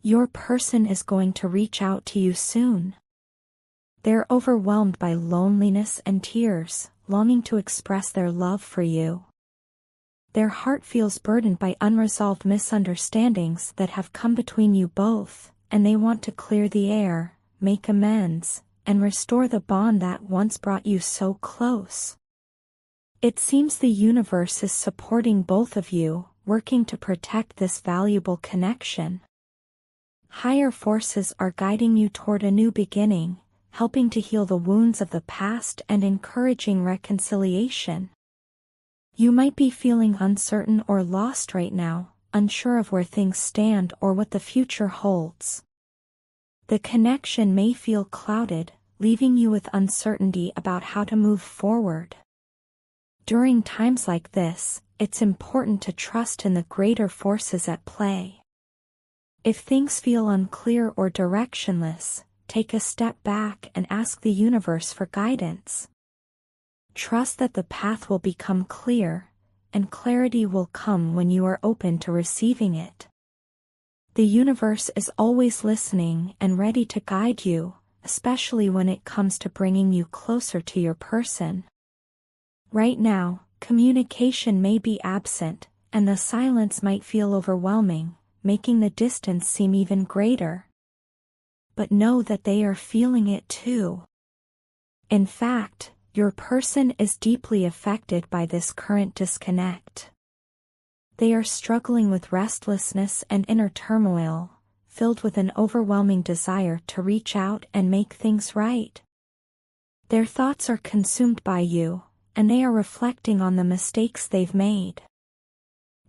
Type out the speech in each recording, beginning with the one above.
Your person is going to reach out to you soon. They're overwhelmed by loneliness and tears, longing to express their love for you. Their heart feels burdened by unresolved misunderstandings that have come between you both, and they want to clear the air, make amends, and restore the bond that once brought you so close. It seems the universe is supporting both of you, working to protect this valuable connection. Higher forces are guiding you toward a new beginning, helping to heal the wounds of the past and encouraging reconciliation. You might be feeling uncertain or lost right now, unsure of where things stand or what the future holds. The connection may feel clouded, leaving you with uncertainty about how to move forward. During times like this, it's important to trust in the greater forces at play. If things feel unclear or directionless, take a step back and ask the universe for guidance. Trust that the path will become clear, and clarity will come when you are open to receiving it. The universe is always listening and ready to guide you, especially when it comes to bringing you closer to your person. Right now, communication may be absent, and the silence might feel overwhelming, making the distance seem even greater. But know that they are feeling it too. In fact, your person is deeply affected by this current disconnect. They are struggling with restlessness and inner turmoil, filled with an overwhelming desire to reach out and make things right. Their thoughts are consumed by you, and they are reflecting on the mistakes they've made.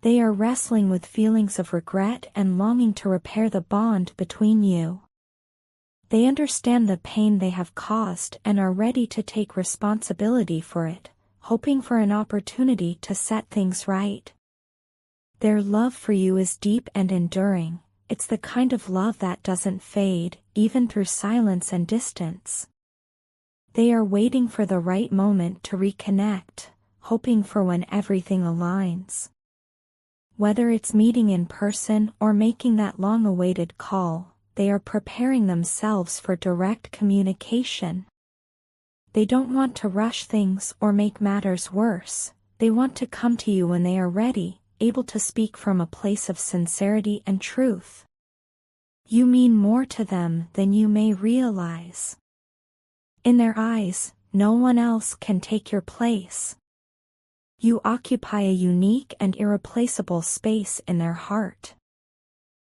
They are wrestling with feelings of regret and longing to repair the bond between you. They understand the pain they have caused and are ready to take responsibility for it, hoping for an opportunity to set things right. Their love for you is deep and enduring. It's the kind of love that doesn't fade, even through silence and distance. They are waiting for the right moment to reconnect, hoping for when everything aligns. Whether it's meeting in person or making that long-awaited call, they are preparing themselves for direct communication. They don't want to rush things or make matters worse. They want to come to you when they are ready, able to speak from a place of sincerity and truth. You mean more to them than you may realize. In their eyes, no one else can take your place. You occupy a unique and irreplaceable space in their heart.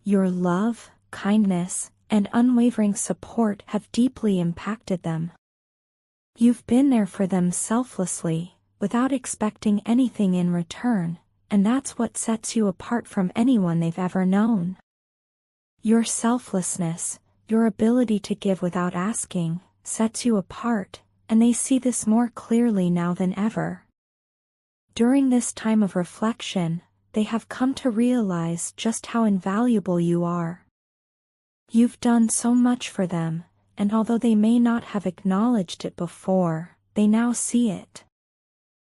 Your love, kindness, and unwavering support have deeply impacted them. You've been there for them selflessly, without expecting anything in return, and that's what sets you apart from anyone they've ever known. Your selflessness, your ability to give without asking, sets you apart, and they see this more clearly now than ever. During this time of reflection, they have come to realize just how invaluable you are. You've done so much for them, and although they may not have acknowledged it before, they now see it.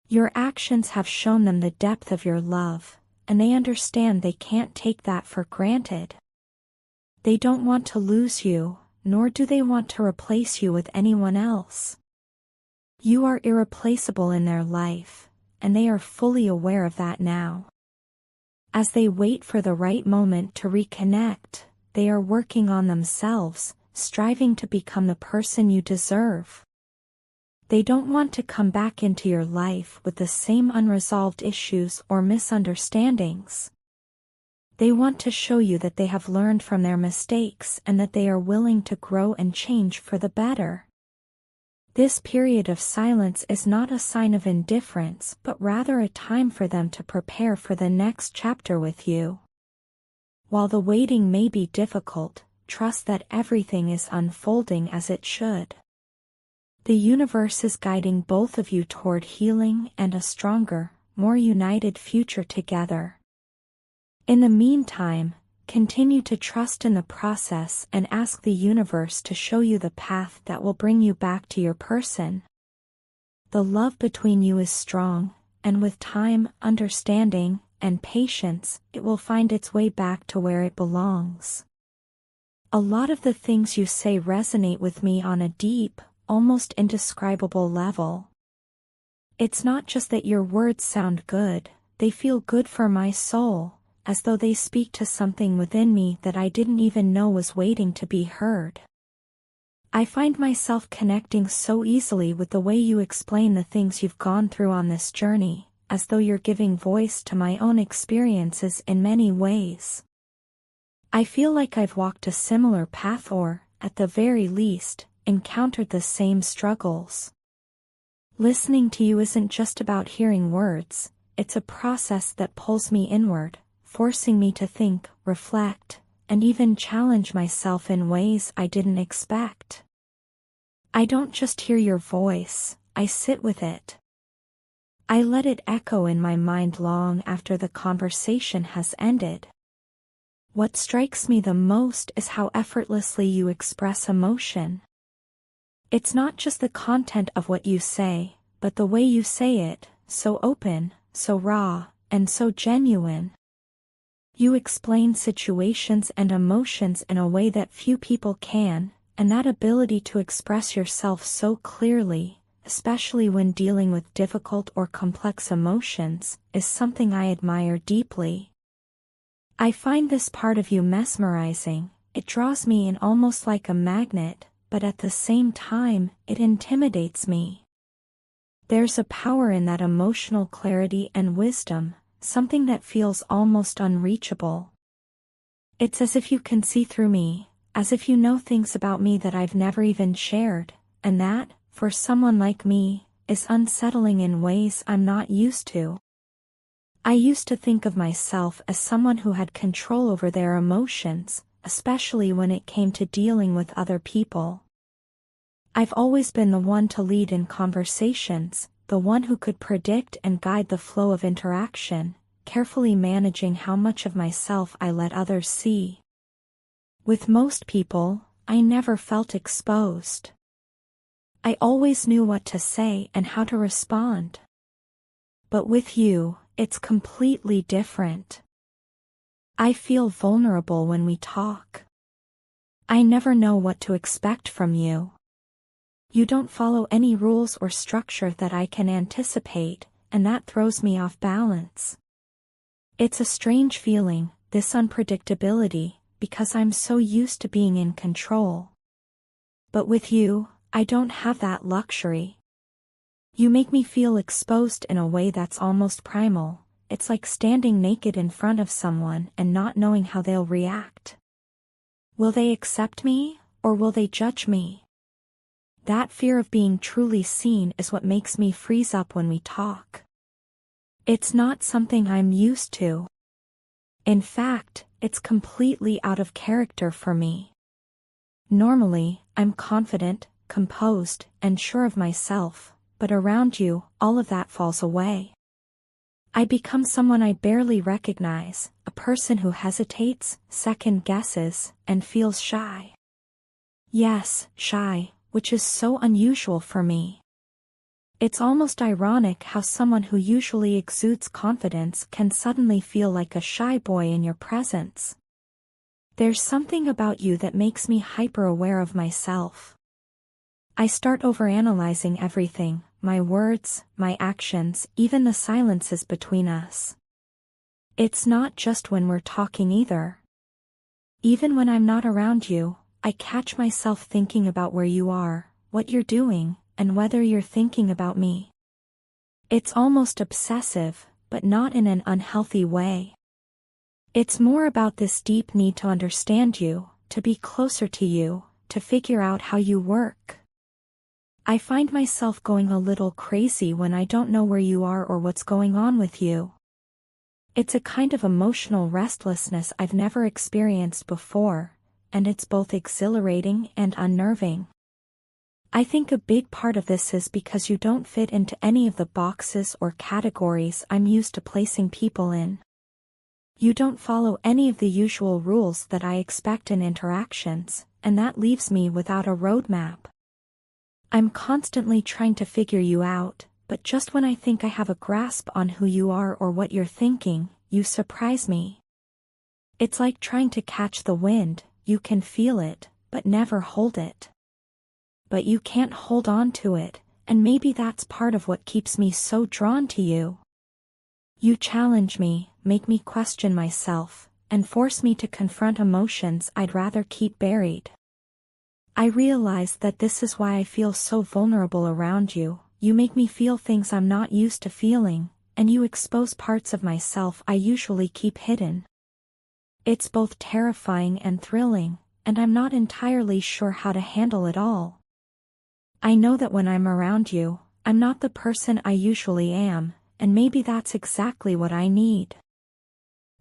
Your actions have shown them the depth of your love, and they understand they can't take that for granted. They don't want to lose you, nor do they want to replace you with anyone else. You are irreplaceable in their life, and they are fully aware of that now. As they wait for the right moment to reconnect, they are working on themselves, striving to become the person you deserve. They don't want to come back into your life with the same unresolved issues or misunderstandings. They want to show you that they have learned from their mistakes and that they are willing to grow and change for the better. This period of silence is not a sign of indifference, but rather a time for them to prepare for the next chapter with you. While the waiting may be difficult, trust that everything is unfolding as it should. The universe is guiding both of you toward healing and a stronger, more united future together. In the meantime, continue to trust in the process and ask the universe to show you the path that will bring you back to your person. The love between you is strong, and with time, understanding, and patience, it will find its way back to where it belongs. A lot of the things you say resonate with me on a deep, almost indescribable level. It's not just that your words sound good, they feel good for my soul, as though they speak to something within me that I didn't even know was waiting to be heard. I find myself connecting so easily with the way you explain the things you've gone through on this journey, as though you're giving voice to my own experiences in many ways. I feel like I've walked a similar path or, at the very least, encountered the same struggles. Listening to you isn't just about hearing words, it's a process that pulls me inward, forcing me to think, reflect, and even challenge myself in ways I didn't expect. I don't just hear your voice, I sit with it. I let it echo in my mind long after the conversation has ended. What strikes me the most is how effortlessly you express emotion. It's not just the content of what you say, but the way you say it, so open, so raw, and so genuine. You explain situations and emotions in a way that few people can, and that ability to express yourself so clearly, especially when dealing with difficult or complex emotions, is something I admire deeply. I find this part of you mesmerizing. It draws me in almost like a magnet, but at the same time, it intimidates me. There's a power in that emotional clarity and wisdom, something that feels almost unreachable. It's as if you can see through me, as if you know things about me that I've never even shared, and that, for someone like me, is unsettling in ways I'm not used to. I used to think of myself as someone who had control over their emotions, especially when it came to dealing with other people. I've always been the one to lead in conversations, the one who could predict and guide the flow of interaction, carefully managing how much of myself I let others see. With most people, I never felt exposed. I always knew what to say and how to respond. But with you, it's completely different. I feel vulnerable when we talk. I never know what to expect from you. You don't follow any rules or structure that I can anticipate, and that throws me off balance. It's a strange feeling, this unpredictability, because I'm so used to being in control. But with you, I don't have that luxury. You make me feel exposed in a way that's almost primal. It's like standing naked in front of someone and not knowing how they'll react. Will they accept me, or will they judge me? That fear of being truly seen is what makes me freeze up when we talk. It's not something I'm used to. In fact, it's completely out of character for me. Normally, I'm confident, composed, and sure of myself, but around you, all of that falls away. I become someone I barely recognize, a person who hesitates, second guesses, and feels shy. Yes, shy, which is so unusual for me. It's almost ironic how someone who usually exudes confidence can suddenly feel like a shy boy in your presence. There's something about you that makes me hyper-aware of myself. I start overanalyzing everything, my words, my actions, even the silences between us. It's not just when we're talking either. Even when I'm not around you, I catch myself thinking about where you are, what you're doing, and whether you're thinking about me. It's almost obsessive, but not in an unhealthy way. It's more about this deep need to understand you, to be closer to you, to figure out how you work. I find myself going a little crazy when I don't know where you are or what's going on with you. It's a kind of emotional restlessness I've never experienced before, and it's both exhilarating and unnerving. I think a big part of this is because you don't fit into any of the boxes or categories I'm used to placing people in. You don't follow any of the usual rules that I expect in interactions, and that leaves me without a roadmap. I'm constantly trying to figure you out, but just when I think I have a grasp on who you are or what you're thinking, you surprise me. It's like trying to catch the wind, you can feel it, but never hold it. But you can't hold on to it, and maybe that's part of what keeps me so drawn to you. You challenge me, make me question myself, and force me to confront emotions I'd rather keep buried. I realize that this is why I feel so vulnerable around you. You make me feel things I'm not used to feeling, and you expose parts of myself I usually keep hidden. It's both terrifying and thrilling, and I'm not entirely sure how to handle it all. I know that when I'm around you, I'm not the person I usually am, and maybe that's exactly what I need.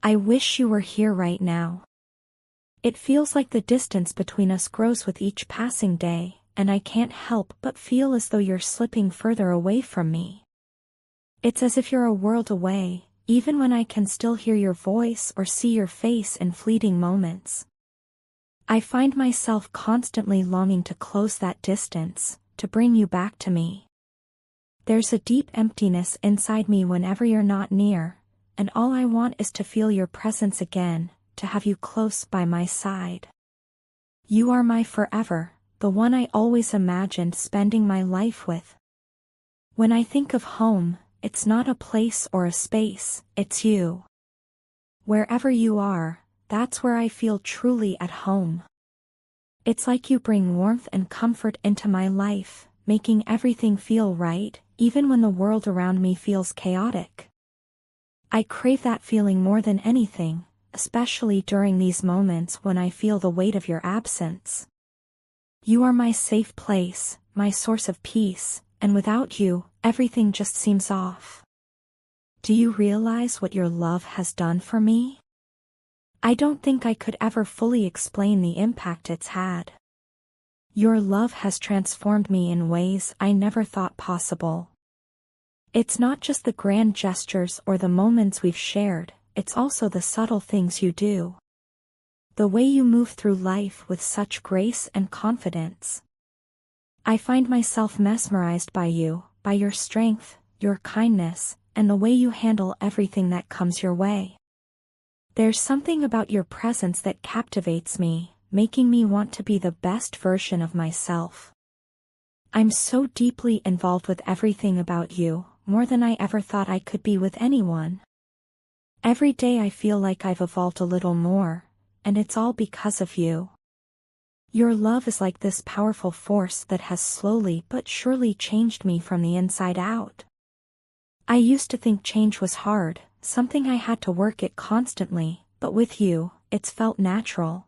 I wish you were here right now. It feels like the distance between us grows with each passing day, and I can't help but feel as though you're slipping further away from me. It's as if you're a world away, even when I can still hear your voice or see your face in fleeting moments. I find myself constantly longing to close that distance, to bring you back to me. There's a deep emptiness inside me whenever you're not near, and all I want is to feel your presence again, to have you close by my side. You are my forever, the one I always imagined spending my life with. When I think of home, it's not a place or a space, it's you. Wherever you are, that's where I feel truly at home. It's like you bring warmth and comfort into my life, making everything feel right, even when the world around me feels chaotic. I crave that feeling more than anything, especially during these moments when I feel the weight of your absence. You are my safe place, my source of peace, and without you, everything just seems off. Do you realize what your love has done for me? I don't think I could ever fully explain the impact it's had. Your love has transformed me in ways I never thought possible. It's not just the grand gestures or the moments we've shared, it's also the subtle things you do. The way you move through life with such grace and confidence. I find myself mesmerized by you, by your strength, your kindness, and the way you handle everything that comes your way. There's something about your presence that captivates me, making me want to be the best version of myself. I'm so deeply involved with everything about you, more than I ever thought I could be with anyone. Every day I feel like I've evolved a little more, and it's all because of you. Your love is like this powerful force that has slowly but surely changed me from the inside out. I used to think change was hard, something I had to work at constantly, but with you, it's felt natural.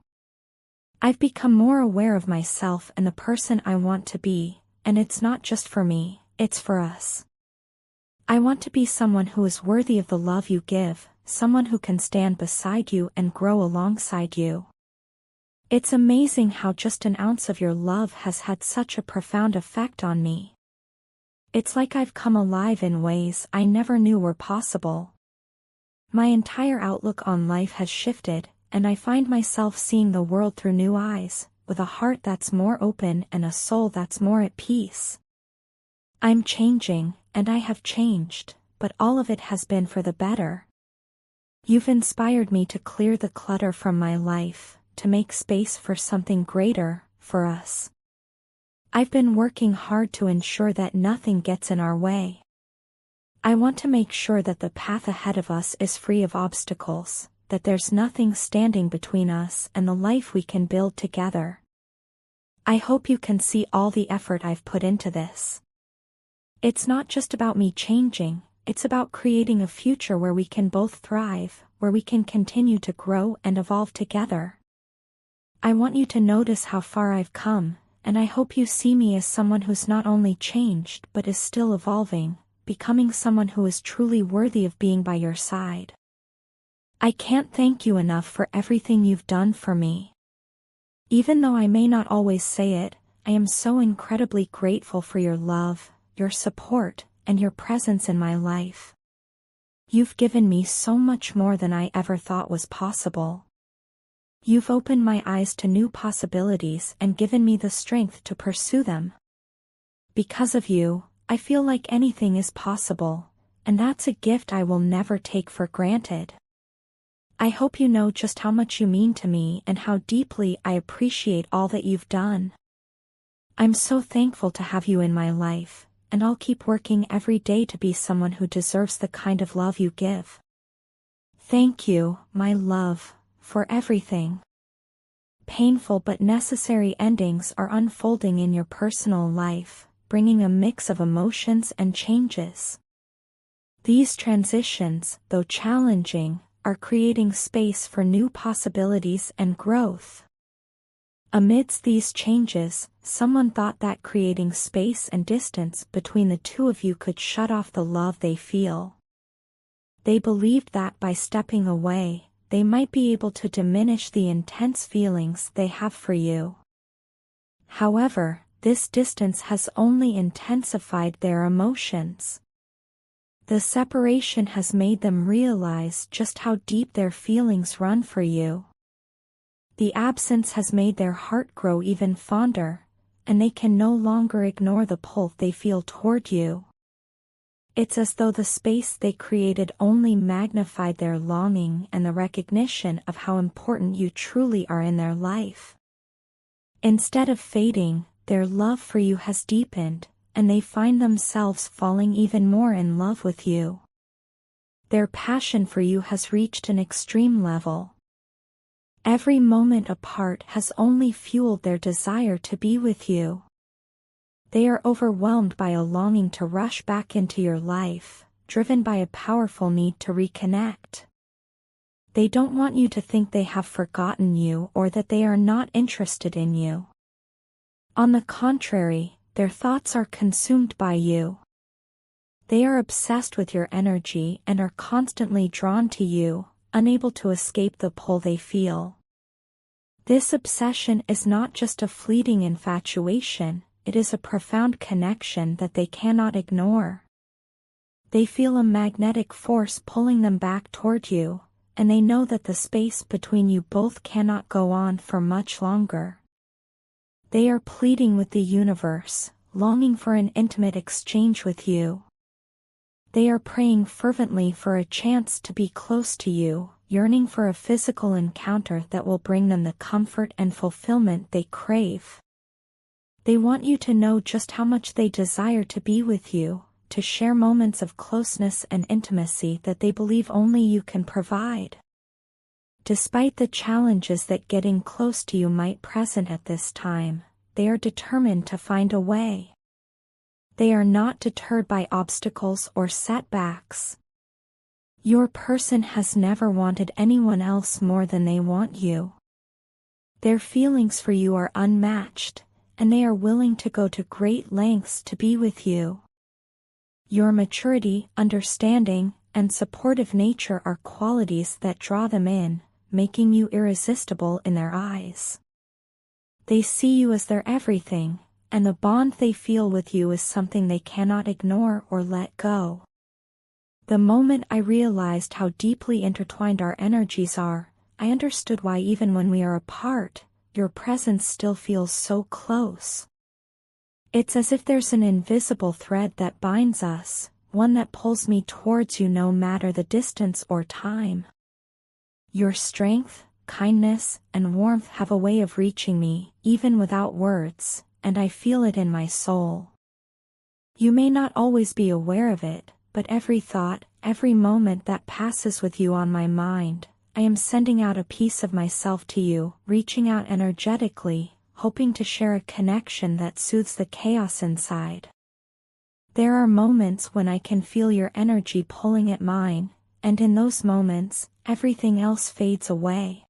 I've become more aware of myself and the person I want to be, and it's not just for me, it's for us. I want to be someone who is worthy of the love you give, someone who can stand beside you and grow alongside you. It's amazing how just an ounce of your love has had such a profound effect on me. It's like I've come alive in ways I never knew were possible. My entire outlook on life has shifted, and I find myself seeing the world through new eyes, with a heart that's more open and a soul that's more at peace. I'm changing, and I have changed, but all of it has been for the better. You've inspired me to clear the clutter from my life, to make space for something greater, for us. I've been working hard to ensure that nothing gets in our way. I want to make sure that the path ahead of us is free of obstacles, that there's nothing standing between us and the life we can build together. I hope you can see all the effort I've put into this. It's not just about me changing, it's about creating a future where we can both thrive, where we can continue to grow and evolve together. I want you to notice how far I've come, and I hope you see me as someone who's not only changed but is still evolving, becoming someone who is truly worthy of being by your side. I can't thank you enough for everything you've done for me. Even though I may not always say it, I am so incredibly grateful for your love, your support, and your presence in my life. You've given me so much more than I ever thought was possible. You've opened my eyes to new possibilities and given me the strength to pursue them. Because of you, I feel like anything is possible, and that's a gift I will never take for granted. I hope you know just how much you mean to me and how deeply I appreciate all that you've done. I'm so thankful to have you in my life, and I'll keep working every day to be someone who deserves the kind of love you give. Thank you, my love, for everything. Painful but necessary endings are unfolding in your personal life, bringing a mix of emotions and changes. These transitions, though challenging, are creating space for new possibilities and growth. Amidst these changes, someone thought that creating space and distance between the two of you could shut off the love they feel. They believed that by stepping away, they might be able to diminish the intense feelings they have for you. However, this distance has only intensified their emotions. The separation has made them realize just how deep their feelings run for you. The absence has made their heart grow even fonder, and they can no longer ignore the pull they feel toward you. It's as though the space they created only magnified their longing and the recognition of how important you truly are in their life. Instead of fading, their love for you has deepened, and they find themselves falling even more in love with you. Their passion for you has reached an extreme level. Every moment apart has only fueled their desire to be with you. They are overwhelmed by a longing to rush back into your life, driven by a powerful need to reconnect. They don't want you to think they have forgotten you or that they are not interested in you. On the contrary, their thoughts are consumed by you. They are obsessed with your energy and are constantly drawn to you, unable to escape the pull they feel. This obsession is not just a fleeting infatuation, it is a profound connection that they cannot ignore. They feel a magnetic force pulling them back toward you, and they know that the space between you both cannot go on for much longer. They are pleading with the universe, longing for an intimate exchange with you. They are praying fervently for a chance to be close to you, yearning for a physical encounter that will bring them the comfort and fulfillment they crave. They want you to know just how much they desire to be with you, to share moments of closeness and intimacy that they believe only you can provide. Despite the challenges that getting close to you might present at this time, they are determined to find a way. They are not deterred by obstacles or setbacks. Your person has never wanted anyone else more than they want you. Their feelings for you are unmatched, and they are willing to go to great lengths to be with you. Your maturity, understanding, and supportive nature are qualities that draw them in, making you irresistible in their eyes. They see you as their everything, and the bond they feel with you is something they cannot ignore or let go. The moment I realized how deeply intertwined our energies are, I understood why even when we are apart, your presence still feels so close. It's as if there's an invisible thread that binds us, one that pulls me towards you no matter the distance or time. Your strength, kindness, and warmth have a way of reaching me, even without words, and I feel it in my soul. You may not always be aware of it, but every thought, every moment that passes with you on my mind, I am sending out a piece of myself to you, reaching out energetically, hoping to share a connection that soothes the chaos inside. There are moments when I can feel your energy pulling at mine, and in those moments, everything else fades away.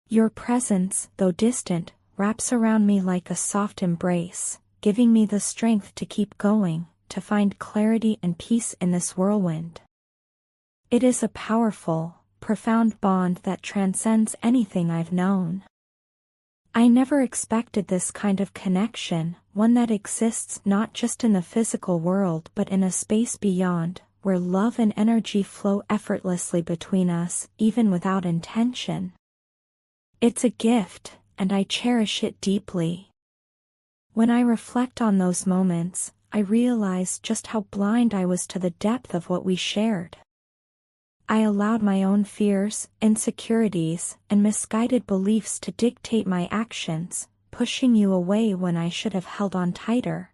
Your presence, though distant, wraps around me like a soft embrace, giving me the strength to keep going, to find clarity and peace in this whirlwind. It is a powerful, profound bond that transcends anything I've known. I never expected this kind of connection, one that exists not just in the physical world but in a space beyond, where love and energy flow effortlessly between us, even without intention. It's a gift, and I cherish it deeply. When I reflect on those moments, I realize just how blind I was to the depth of what we shared. I allowed my own fears, insecurities, and misguided beliefs to dictate my actions, pushing you away when I should have held on tighter.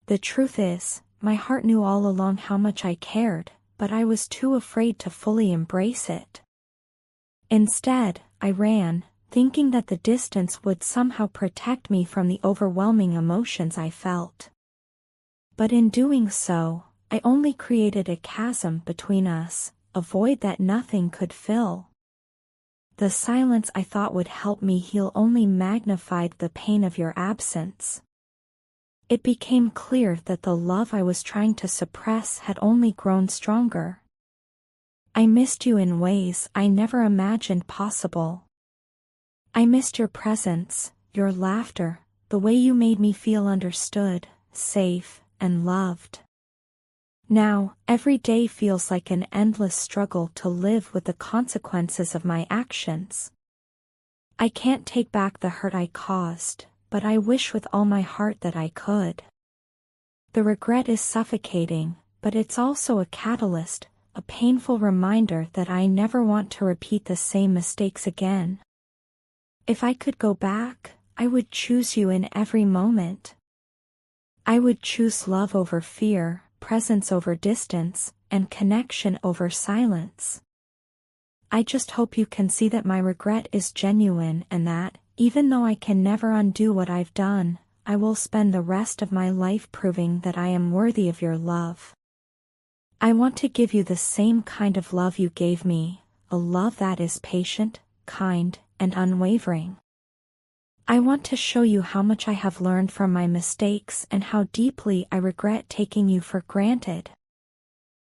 The truth is, my heart knew all along how much I cared, but I was too afraid to fully embrace it. Instead, I ran, thinking that the distance would somehow protect me from the overwhelming emotions I felt. But in doing so, I only created a chasm between us, a void that nothing could fill. The silence I thought would help me heal only magnified the pain of your absence. It became clear that the love I was trying to suppress had only grown stronger. I missed you in ways I never imagined possible. I missed your presence, your laughter, the way you made me feel understood, safe, and loved. Now, every day feels like an endless struggle to live with the consequences of my actions. I can't take back the hurt I caused, but I wish with all my heart that I could. The regret is suffocating, but it's also a catalyst, a painful reminder that I never want to repeat the same mistakes again. If I could go back, I would choose you in every moment. I would choose love over fear, presence over distance, and connection over silence. I just hope you can see that my regret is genuine and that, even though I can never undo what I've done, I will spend the rest of my life proving that I am worthy of your love. I want to give you the same kind of love you gave me, a love that is patient, kind, and unwavering. I want to show you how much I have learned from my mistakes and how deeply I regret taking you for granted.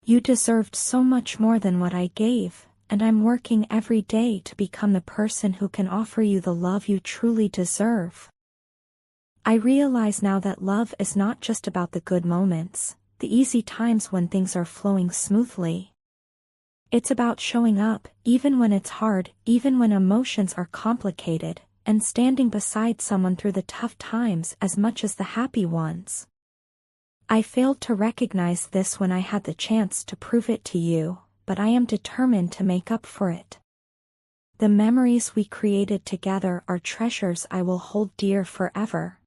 You deserved so much more than what I gave, and I'm working every day to become the person who can offer you the love you truly deserve. I realize now that love is not just about the good moments, the easy times when things are flowing smoothly. It's about showing up, even when it's hard, even when emotions are complicated, and standing beside someone through the tough times as much as the happy ones. I failed to recognize this when I had the chance to prove it to you, but I am determined to make up for it. The memories we created together are treasures I will hold dear forever.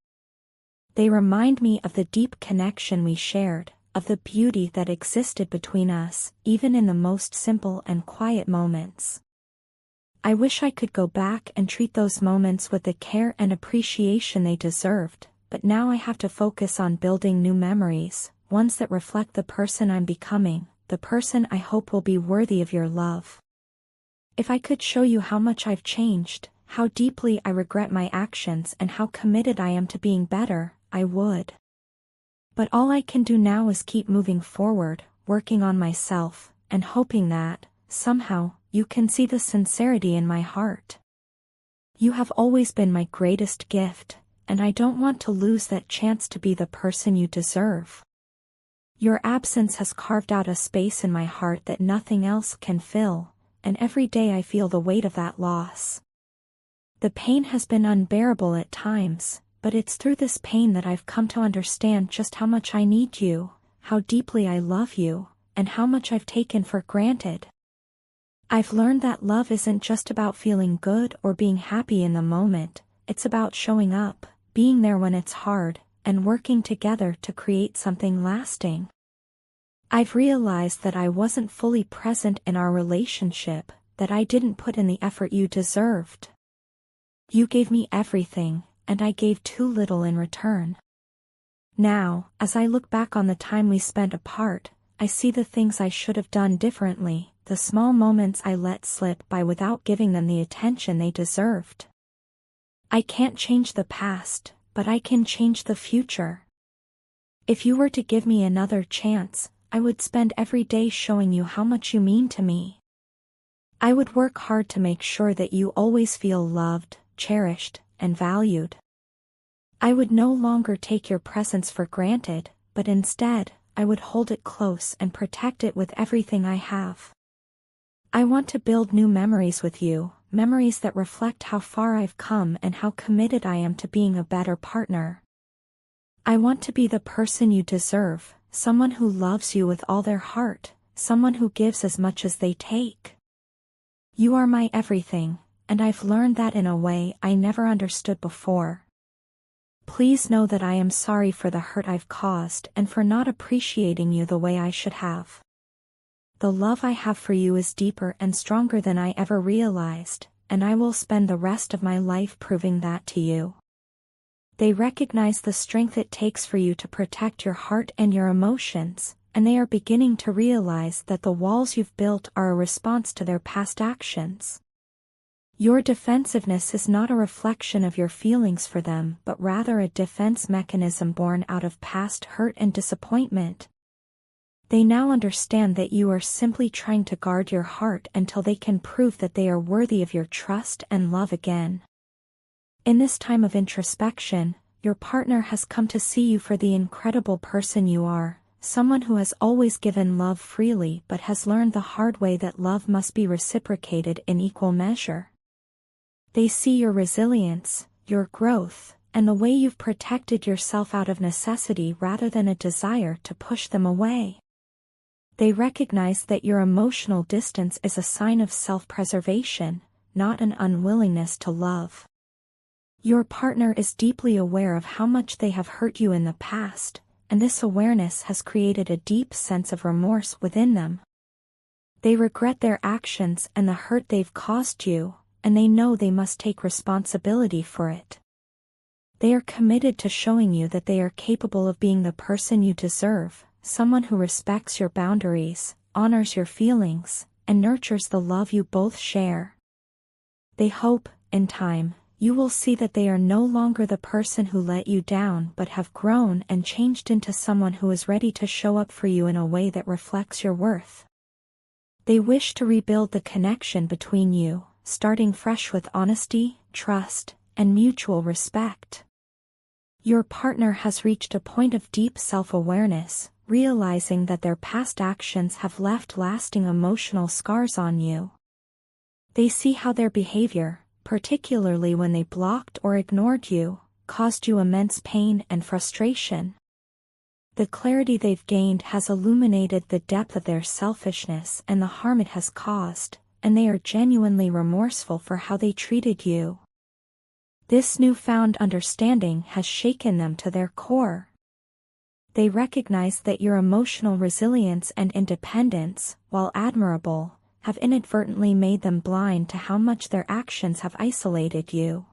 They remind me of the deep connection we shared, of the beauty that existed between us, even in the most simple and quiet moments. I wish I could go back and treat those moments with the care and appreciation they deserved, but now I have to focus on building new memories, ones that reflect the person I'm becoming, the person I hope will be worthy of your love. If I could show you how much I've changed, how deeply I regret my actions and how committed I am to being better, I would. But all I can do now is keep moving forward, working on myself, and hoping that, somehow, you can see the sincerity in my heart. You have always been my greatest gift, and I don't want to lose that chance to be the person you deserve. Your absence has carved out a space in my heart that nothing else can fill, and every day I feel the weight of that loss. The pain has been unbearable at times, but it's through this pain that I've come to understand just how much I need you, how deeply I love you, and how much I've taken for granted. I've learned that love isn't just about feeling good or being happy in the moment, it's about showing up, being there when it's hard, and working together to create something lasting. I've realized that I wasn't fully present in our relationship, that I didn't put in the effort you deserved. You gave me everything, and I gave too little in return. Now, as I look back on the time we spent apart, I see the things I should have done differently, the small moments I let slip by without giving them the attention they deserved. I can't change the past, but I can change the future. If you were to give me another chance, I would spend every day showing you how much you mean to me. I would work hard to make sure that you always feel loved, cherished, and valued. I would no longer take your presence for granted, but instead, I would hold it close and protect it with everything I have. I want to build new memories with you, memories that reflect how far I've come and how committed I am to being a better partner. I want to be the person you deserve, someone who loves you with all their heart, someone who gives as much as they take. You are my everything, and I've learned that in a way I never understood before. Please know that I am sorry for the hurt I've caused and for not appreciating you the way I should have. The love I have for you is deeper and stronger than I ever realized, and I will spend the rest of my life proving that to you. They recognize the strength it takes for you to protect your heart and your emotions, and they are beginning to realize that the walls you've built are a response to their past actions. Your defensiveness is not a reflection of your feelings for them, but rather a defense mechanism born out of past hurt and disappointment. They now understand that you are simply trying to guard your heart until they can prove that they are worthy of your trust and love again. In this time of introspection, your partner has come to see you for the incredible person you are, someone who has always given love freely but has learned the hard way that love must be reciprocated in equal measure. They see your resilience, your growth, and the way you've protected yourself out of necessity rather than a desire to push them away. They recognize that your emotional distance is a sign of self-preservation, not an unwillingness to love. Your partner is deeply aware of how much they have hurt you in the past, and this awareness has created a deep sense of remorse within them. They regret their actions and the hurt they've caused you, and they know they must take responsibility for it. They are committed to showing you that they are capable of being the person you deserve, someone who respects your boundaries, honors your feelings, and nurtures the love you both share. They hope, in time, you will see that they are no longer the person who let you down but have grown and changed into someone who is ready to show up for you in a way that reflects your worth. They wish to rebuild the connection between you, starting fresh with honesty, trust, and mutual respect. Your partner has reached a point of deep self-awareness, realizing that their past actions have left lasting emotional scars on you. They see how their behavior, particularly when they blocked or ignored you, caused you immense pain and frustration. The clarity they've gained has illuminated the depth of their selfishness and the harm it has caused, and they are genuinely remorseful for how they treated you. This newfound understanding has shaken them to their core. They recognize that your emotional resilience and independence, while admirable, have inadvertently made them blind to how much their actions have isolated you.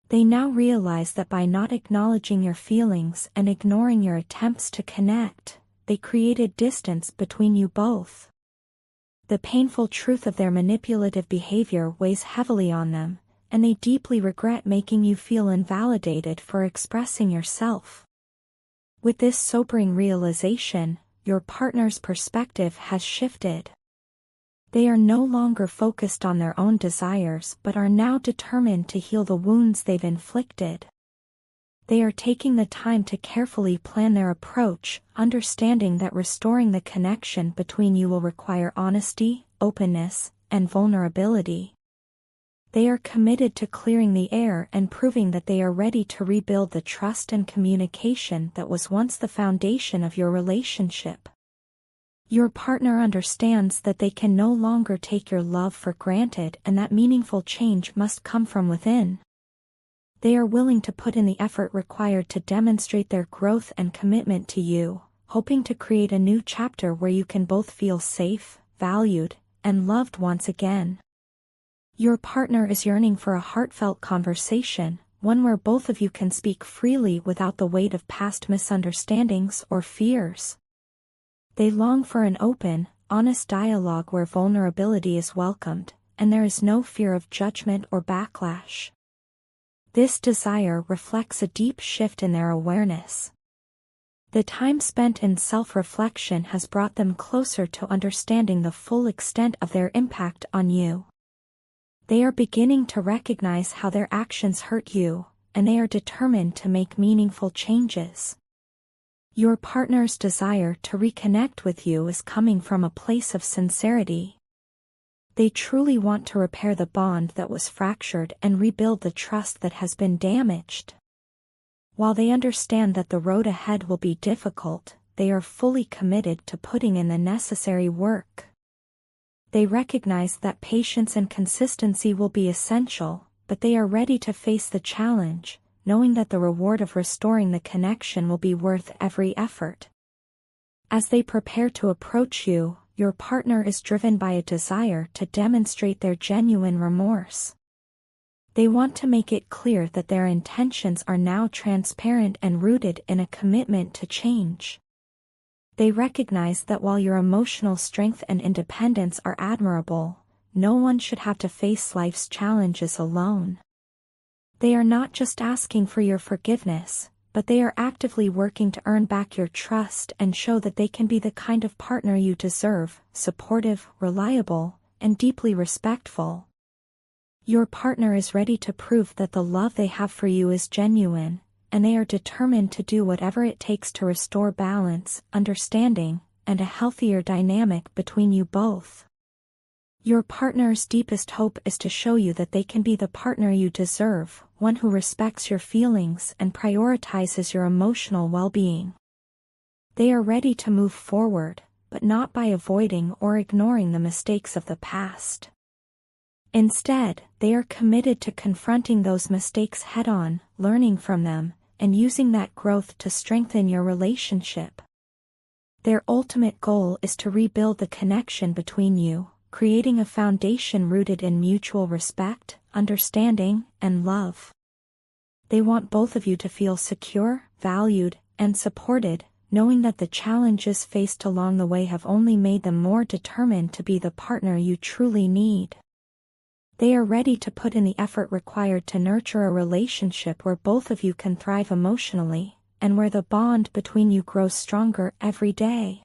They now realize that by not acknowledging your feelings and ignoring your attempts to connect, they created distance between you both. The painful truth of their manipulative behavior weighs heavily on them, and they deeply regret making you feel invalidated for expressing yourself. With this sobering realization, your partner's perspective has shifted. They are no longer focused on their own desires but are now determined to heal the wounds they've inflicted. They are taking the time to carefully plan their approach, understanding that restoring the connection between you will require honesty, openness, and vulnerability. They are committed to clearing the air and proving that they are ready to rebuild the trust and communication that was once the foundation of your relationship. Your partner understands that they can no longer take your love for granted and that meaningful change must come from within. They are willing to put in the effort required to demonstrate their growth and commitment to you, hoping to create a new chapter where you can both feel safe, valued, and loved once again. Your partner is yearning for a heartfelt conversation, one where both of you can speak freely without the weight of past misunderstandings or fears. They long for an open, honest dialogue where vulnerability is welcomed, and there is no fear of judgment or backlash. This desire reflects a deep shift in their awareness. The time spent in self-reflection has brought them closer to understanding the full extent of their impact on you. They are beginning to recognize how their actions hurt you, and they are determined to make meaningful changes. Your partner's desire to reconnect with you is coming from a place of sincerity. They truly want to repair the bond that was fractured and rebuild the trust that has been damaged. While they understand that the road ahead will be difficult, they are fully committed to putting in the necessary work. They recognize that patience and consistency will be essential, but they are ready to face the challenge, knowing that the reward of restoring the connection will be worth every effort. As they prepare to approach you, your partner is driven by a desire to demonstrate their genuine remorse. They want to make it clear that their intentions are now transparent and rooted in a commitment to change. They recognize that while your emotional strength and independence are admirable, no one should have to face life's challenges alone. They are not just asking for your forgiveness, but they are actively working to earn back your trust and show that they can be the kind of partner you deserve: supportive, reliable, and deeply respectful. Your partner is ready to prove that the love they have for you is genuine, and they are determined to do whatever it takes to restore balance, understanding, and a healthier dynamic between you both. Your partner's deepest hope is to show you that they can be the partner you deserve, one who respects your feelings and prioritizes your emotional well-being. They are ready to move forward, but not by avoiding or ignoring the mistakes of the past. Instead, they are committed to confronting those mistakes head-on, learning from them, and using that growth to strengthen your relationship. Their ultimate goal is to rebuild the connection between you, creating a foundation rooted in mutual respect, understanding, and love. They want both of you to feel secure, valued, and supported, knowing that the challenges faced along the way have only made them more determined to be the partner you truly need. They are ready to put in the effort required to nurture a relationship where both of you can thrive emotionally, and where the bond between you grows stronger every day.